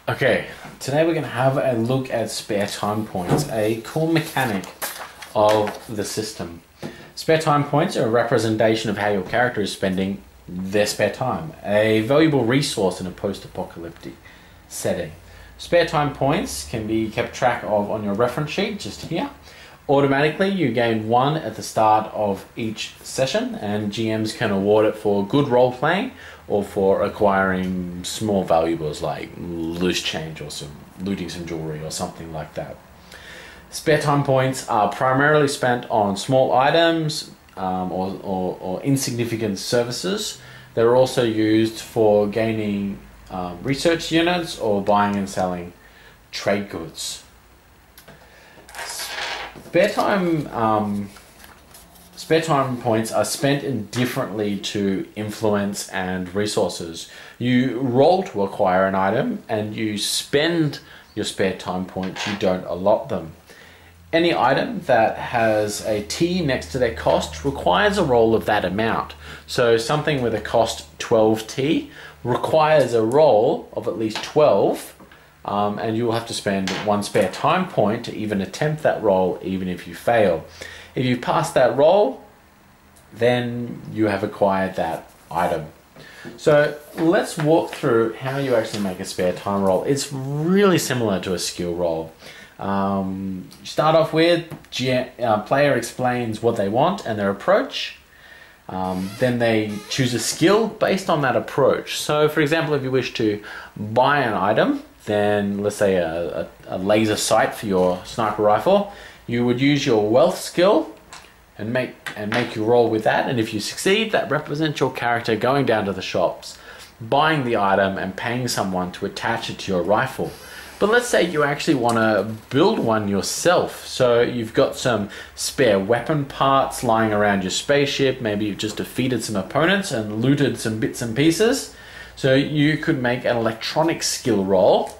Okay, today we're going to have a look at spare time points, a core mechanic of the system. Spare time points are a representation of how your character is spending their spare time, a valuable resource in a post-apocalyptic setting. Spare time points can be kept track of on your reference sheet just here. Automatically, you gain one at the start of each session, and GMs can award it for good role playing or for acquiring small valuables like loose change or looting some jewelry or something like that. Spare time points are primarily spent on small items or insignificant services. They're also used for gaining research units or buying and selling trade goods. Spare time points are spent indifferently to influence and resources. You roll to acquire an item and you spend your spare time points, you don't allot them. Any item that has a T next to their cost requires a roll of that amount. So something with a cost 12T requires a roll of at least 12. And you will have to spend one spare time point to even attempt that roll, even if you fail. If you pass that roll, then you have acquired that item. So let's walk through how you actually make a spare time roll. It's really similar to a skill roll. You start off with player explains what they want and their approach. Then they choose a skill based on that approach. So for example, if you wish to buy an item, then let's say a laser sight for your sniper rifle, you would use your wealth skill and make your roll with that, and if you succeed, that represents your character going down to the shops, buying the item and paying someone to attach it to your rifle. But let's say you actually want to build one yourself, so you've got some spare weapon parts lying around your spaceship, maybe you've just defeated some opponents and looted some bits and pieces. So you could make an electronic skill roll,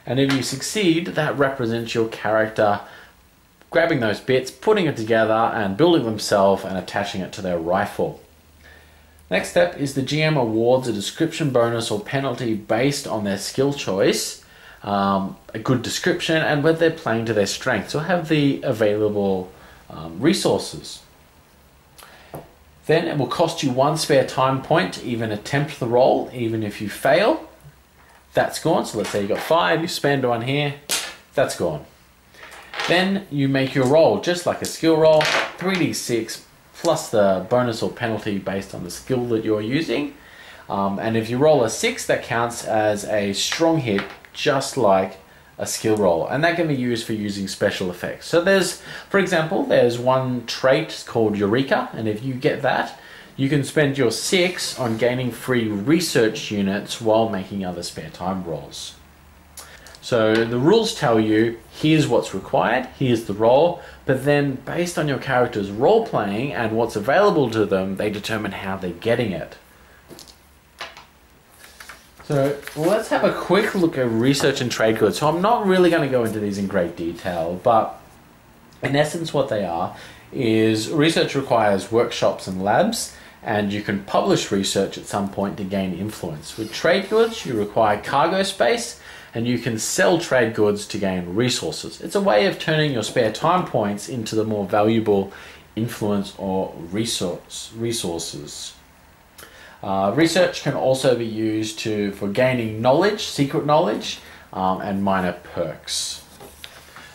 and if you succeed, that represents your character grabbing those bits, putting it together and building themselves and attaching it to their rifle. Next step is the GM awards a description bonus or penalty based on their skill choice, a good description, and whether they're playing to their strengths or have the available resources. Then it will cost you one spare time point to even attempt the roll, even if you fail. That's gone. So let's say you got 5, you spend one here, that's gone. Then you make your roll just like a skill roll, 3d6 plus the bonus or penalty based on the skill that you're using. And if you roll a 6, that counts as a strong hit, just like a skill roll, and that can be used for using special effects. So for example, there's one trait called Eureka, and if you get that, you can spend your 6 on gaining free research units while making other spare time rolls. So the rules tell you, here's what's required, here's the roll, but then based on your character's role playing and what's available to them, they determine how they're getting it. So let's have a quick look at research and trade goods. So I'm not really going to go into these in great detail, but in essence what they are is research requires workshops and labs, and you can publish research at some point to gain influence. With trade goods, you require cargo space, and you can sell trade goods to gain resources. It's a way of turning your spare time points into the more valuable influence or resources. Research can also be used for gaining knowledge, secret knowledge, and minor perks.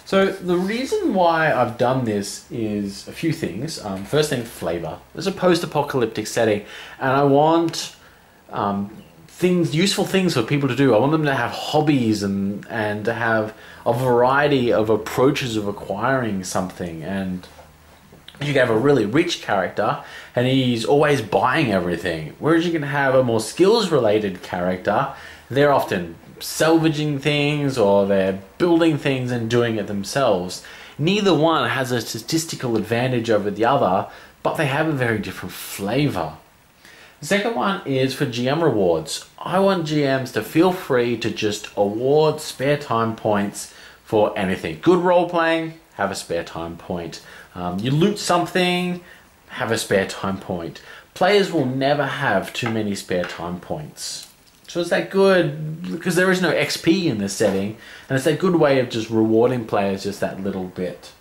So the reason why I've done this is a few things. First thing, flavor. It's a post-apocalyptic setting, and I want useful things for people to do. I want them to have hobbies and to have a variety of approaches of acquiring something. And you can have a really rich character and he's always buying everything, whereas you can have a more skills related character. They're often salvaging things or they're building things and doing it themselves. Neither one has a statistical advantage over the other, but they have a very different flavor. The second one is for GM rewards. I want GMs to feel free to just award spare time points for anything. Good role playing, have a spare time point. You loot something, have a spare time point. Players will never have too many spare time points. So So it's that good, because there is no XP in this setting, and it's that good way of just rewarding players just that little bit.